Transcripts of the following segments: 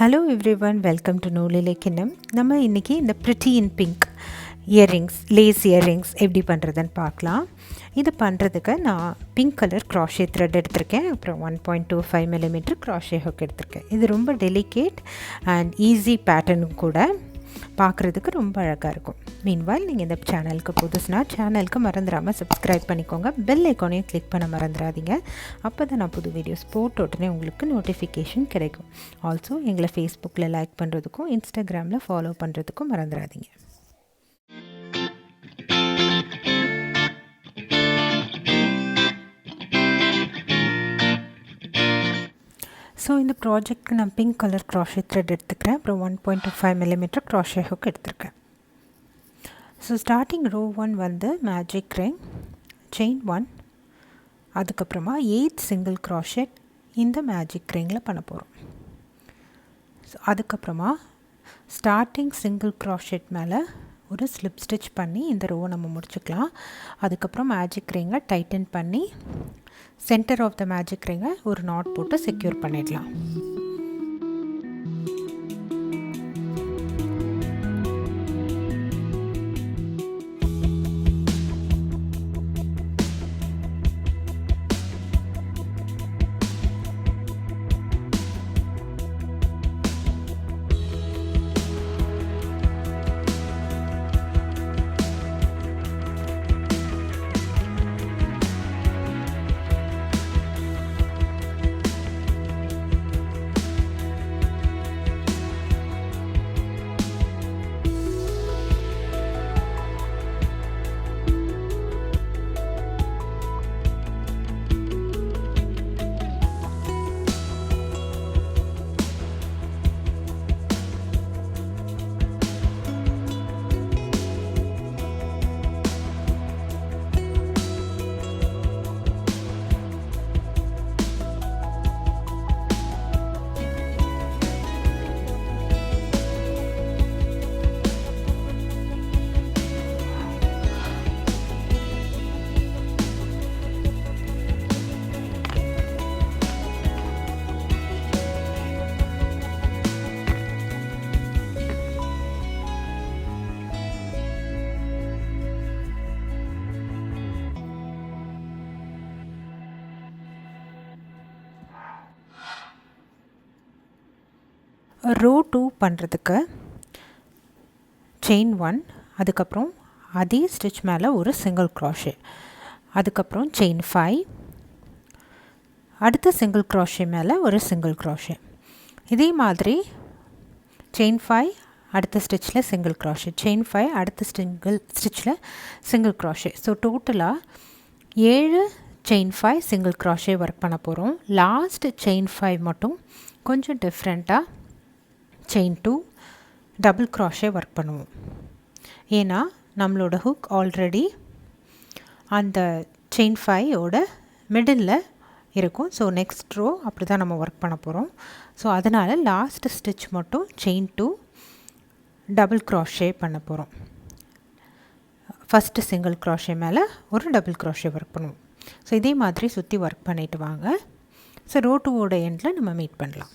Hello everyone, welcome to நூலிலே கிண்ணம். நம்ம இன்றைக்கி இந்த pretty in pink earrings lace earrings எப்படி பண்ணுறதுன்னு பார்க்கலாம். இது பண்ணுறதுக்கு நான் பிங்க் கலர் crochet த்ரெட் எடுத்திருக்கேன். அப்புறம் 1.25 mm crochet hook எடுத்திருக்கேன். இது ரொம்ப டெலிகேட் அண்ட் ஈஸி பேட்டர்னும் கூட, பார்க்குறதுக்கு ரொம்ப அழகாக இருக்கும். மீன்வாயில் நீங்கள் இந்த சேனலுக்கு புதுசுனா சேனலுக்கு மறந்துடாமல் சப்ஸ்கிரைப் பண்ணிக்கோங்க. பெல் ஐக்கானையும் கிளிக் பண்ண மறந்துடாதீங்க. அப்போ தான் நான் புது வீடியோஸ் போட்ட உடனே உங்களுக்கு நோட்டிஃபிகேஷன் கிடைக்கும். ஆல்சோ எங்களை ஃபேஸ்புக்கில் லைக் பண்ணுறதுக்கும் இன்ஸ்டாகிராமில் ஃபாலோ பண்ணுறதுக்கும் மறந்துடாதீங்க. ஸோ இந்த ப்ராஜெக்ட்க்கு நான் பிங்க் கலர் crochet த்ரெட் எடுத்துக்கிறேன். அப்புறம் 1.25 mm crochet hook எடுத்துருக்கேன். ஸோ ஸ்டார்டிங் ரோ 1 வந்து மேஜிக் ரிங், செயின் 1, அதுக்கப்புறமா 8 சிங்கிள் crochet இந்த மேஜிக் ரிங்கில் பண்ண போகிறோம். ஸோ அதுக்கப்புறமா ஸ்டார்டிங் சிங்கிள் crochet மேலே ஒரு ஸ்லிப் ஸ்டிச் பண்ணி இந்த ரோவை நம்ம முடிச்சுக்கலாம். அதுக்கப்புறம் மேஜிக் ரிங்கை டைட்டன் பண்ணி சென்டர் ஆஃப் த மேஜிக் ரிங்கை ஒரு நாட் போட்டு செக்யூர் பண்ணிடலாம். ரோ 2 பண்ணுறதுக்கு செயின் 1, அதுக்கப்புறம் அதே ஸ்டிச் மேலே ஒரு சிங்கிள் crochet, அதுக்கப்புறம் செயின் 5, அடுத்த சிங்கிள் crochet மேலே ஒரு சிங்கிள் crochet. இதே மாதிரி செயின் 5 அடுத்த ஸ்டிச்சில் சிங்கிள் crochet, செயின் 5 அடுத்த ஸ்டிச்சில் சிங்கிள் crochet. ஸோ டோட்டலாக 7 செயின் 5 சிங்கிள் crochet ஒர்க் பண்ண போகிறோம். லாஸ்ட் செயின் 5 மட்டும் கொஞ்சம் டிஃப்ரெண்ட்டாக செயின் 2 டபுள் crochet ஒர்க் பண்ணுவோம். ஏன்னா நம்மளோட ஹுக் ஆல்ரெடி அந்த செயின் 5ஓட மிடில் இருக்கும். ஸோ நெக்ஸ்ட் ரோ அப்படி தான் நம்ம ஒர்க் பண்ண போகிறோம். ஸோ அதனால் லாஸ்ட் ஸ்டிச் மட்டும் செயின் 2 டபுள் crochet பண்ண போகிறோம். ஃபஸ்ட்டு சிங்கிள் crochet மேலே ஒரு டபுள் crochet ஒர்க் பண்ணுவோம். ஸோ இதே மாதிரி சுற்றி ஒர்க் பண்ணிவிட்டு வாங்க. ஸோ ரோ 2ஓட எண்டில் நம்ம மீட் பண்ணலாம்.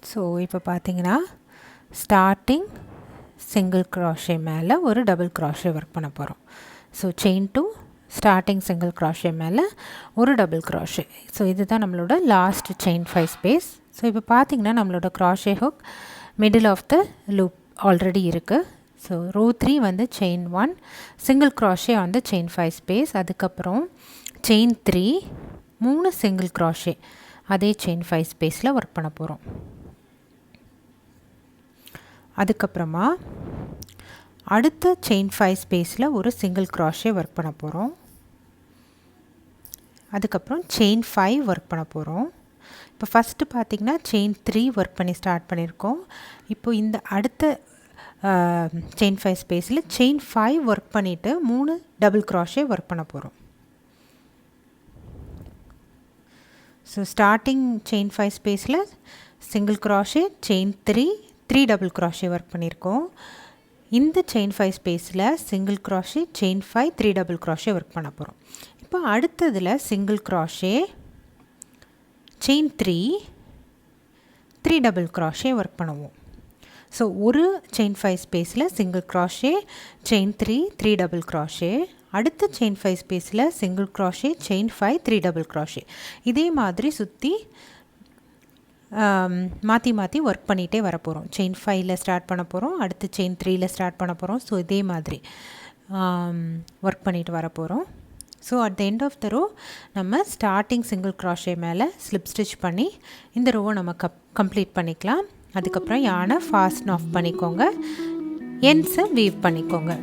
ஸோ இப்போ பார்த்தீங்கன்னா ஸ்டார்டிங் சிங்கிள் crochet மேலே ஒரு டபுள் crochet ஒர்க் பண்ண போகிறோம். So chain 2 starting single crochet மேலே ஒரு டபுள் க்ராஷே. ஸோ இதுதான் நம்மளோட லாஸ்ட் செயின் 5 ஸ்பேஸ். ஸோ இப்போ பார்த்திங்கன்னா நம்மளோட crochet hook middle of the loop already இருக்குது. ஸோ ரோ 3 வந்து செயின் 1 சிங்கிள் க்ராஷே வந்து செயின் 5 ஸ்பேஸ். அதுக்கப்புறம் செயின் 3 3 சிங்கிள் க்ராஷே அதே செயின் 5 ஸ்பேஸில் ஒர்க் பண்ண போகிறோம். அதுக்கப்புறமா அடுத்த செயின் 5 ஸ்பேஸில் ஒரு சிங்கிள் க்ராஷே ஒர்க் பண்ண போகிறோம். அதுக்கப்புறம் செயின் 5 ஒர்க் பண்ண போகிறோம். இப்போ ஃபஸ்ட்டு பார்த்திங்கன்னா செயின் 3 ஒர்க் பண்ணி ஸ்டார்ட் பண்ணியிருக்கோம். இப்போ இந்த அடுத்த செயின் 5 ஸ்பேஸில் செயின் 5 ஒர்க் பண்ணிவிட்டு 3 டபுள் க்ராஷே ஒர்க் பண்ண போகிறோம். ஸோ ஸ்டார்டிங் செயின் 5 ஸ்பேஸில் single crochet chain 3 double crochet work பண்ணியிருக்கோம். இந்த செயின் 5 ஸ்பேஸில் single crochet chain 5 3 double crochet work பண்ண போகிறோம். இப்போ அடுத்ததில் single crochet chain 3 double crochet work பண்ணுவோம். ஸோ ஒரு செயின் 5 ஸ்பேஸில் single crochet chain 3 double crochet, அடுத்த செயின் 5 ஸ்பேஸில் single crochet chain 5 3 double crochet. இதே மாதிரி சுற்றி மாற்றி மாற்றி ஒர்க் பண்ணிகிட்டே வர போகிறோம். செயின் 5ல் ஸ்டார்ட் பண்ண போகிறோம், அடுத்து செயின் 3ல் ஸ்டார்ட் பண்ண போகிறோம். ஸோ இதே மாதிரி ஒர்க் பண்ணிட்டு வர போகிறோம். So at the end of the row நம்ம ஸ்டார்டிங் சிங்கிள் க்ராஷே மேலே ஸ்லிப் ஸ்டிச் பண்ணி இந்த ரோவை நம்ம கம்ப்ளீட் பண்ணிக்கலாம். அதுக்கப்புறம் யானை ஃபாஸ்ட் ஆஃப் பண்ணிக்கோங்க, எண்ட்ஸை வீவ் பண்ணிக்கோங்க.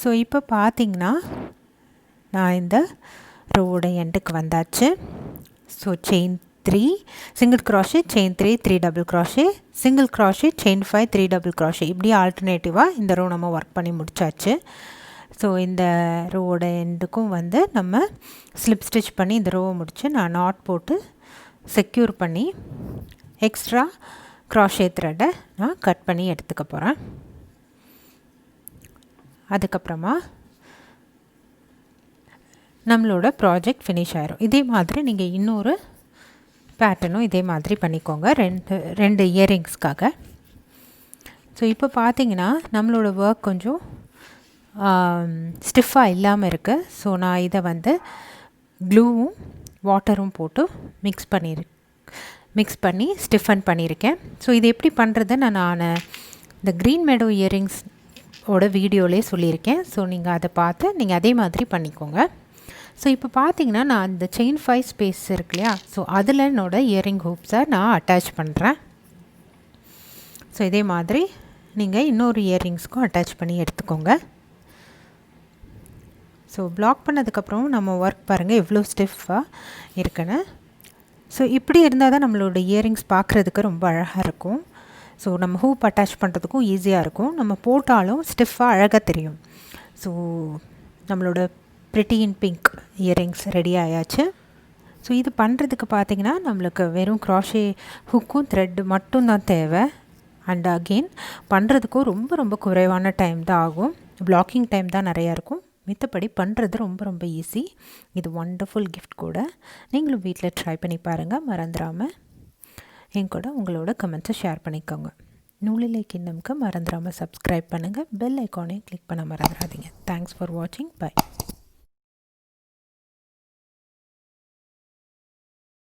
ஸோ இப்போ பார்த்திங்கன்னா நான் இந்த ரோவோட எண்டுக்கு வந்தாச்சு. So chain 3 single crochet, chain 3 3 double crochet, single crochet, chain 5 3 double crochet, இப்படி ஆல்டர்னேட்டிவாக இந்த ரோ நம்ம ஒர்க் பண்ணி முடிச்சாச்சு. ஸோ இந்த ரோவோட எண்டுக்கும் வந்து நம்ம ஸ்லிப் ஸ்டிச் பண்ணி இந்த ரோவை முடித்து நான் நாட் போட்டு செக்யூர் பண்ணி எக்ஸ்ட்ரா crochet த்ரெட்டை நான் கட் பண்ணி எடுத்துக்க போகிறேன். அதுக்கப்புறமா நம்மளோட ப்ராஜெக்ட் ஃபினிஷ் ஆயிரும். இதே மாதிரி நீங்கள் இன்னொரு பேட்டர்னும் இதே மாதிரி பண்ணிக்கோங்க ரெண்டு இயரிங்ஸ்க்காக. ஸோ இப்போ பார்த்தீங்கன்னா நம்மளோட ஒர்க் கொஞ்சம் ஸ்டிஃபாக இல்லாமல் இருக்குது. ஸோ நான் இதை வந்து க்ளூவும் வாட்டரும் போட்டு மிக்ஸ் பண்ணி ஸ்டிஃபன் பண்ணியிருக்கேன். ஸோ இது எப்படி பண்ணுறது நான் இந்த க்ரீன் மெடோ இயரிங்ஸ் ஓட வீடியோலேயே சொல்லியிருக்கேன். ஸோ நீங்கள் அதை பார்த்து நீங்கள் அதே மாதிரி பண்ணிக்கோங்க. ஸோ இப்போ பார்த்தீங்கன்னா நான் இந்த செயின் 5 ஸ்பேஸ் இருக்கு இல்லையா, ஸோ அதில் என்னோட இயரிங் ஹூப்ஸை நான் அட்டாச் பண்ணுறேன். ஸோ இதே மாதிரி நீங்கள் இன்னொரு இயரிங்ஸ்க்கும் அட்டாச் பண்ணி எடுத்துக்கோங்க. ஸோ பிளாக் பண்ணதுக்கப்புறம் நம்ம ஒர்க் பாருங்கள் எவ்வளோ ஸ்டிஃபாக இருக்குன்னு. ஸோ இப்படி இருந்தால் தான் நம்மளோட இயரிங்ஸ் பார்க்குறதுக்கு ரொம்ப அழகாக இருக்கும். ஸோ நம்ம ஹூப் அட்டாச் பண்ணுறதுக்கும் ஈஸியாக இருக்கும். நம்ம போட்டாலும் ஸ்டிஃபாக அழகாக தெரியும். ஸோ நம்மளோட pretty in pink earrings ready ஆயாச்சு. ஸோ இது பண்ணுறதுக்கு பார்த்திங்கன்னா நம்மளுக்கு வெறும் crochet ஹுக்கும் த்ரெட்டு மட்டும்தான் தேவை. அண்ட் அகெயின் பண்ணுறதுக்கும் ரொம்ப ரொம்ப குறைவான டைம் தான் ஆகும். பிளாக்கிங் டைம் தான் நிறையா இருக்கும். மித்தபடி பண்ணுறது ரொம்ப ரொம்ப ஈஸி. இது ஒண்டர்ஃபுல் கிஃப்ட் கூட. நீங்களும் வீட்டில் ட்ரை பண்ணி பாருங்கள். மறந்துடாமல் என் கூட உங்களோட கமெண்ட்ஸை ஷேர் பண்ணிக்கோங்க. நூலிலை கிண்ணம்க்கு மறந்துடாமல் சப்ஸ்கிரைப் பண்ணுங்கள். பெல் ஐக்கானையும் கிளிக் பண்ண மறந்துடாதீங்க. தேங்க்ஸ் ஃபார் வாட்சிங். பை.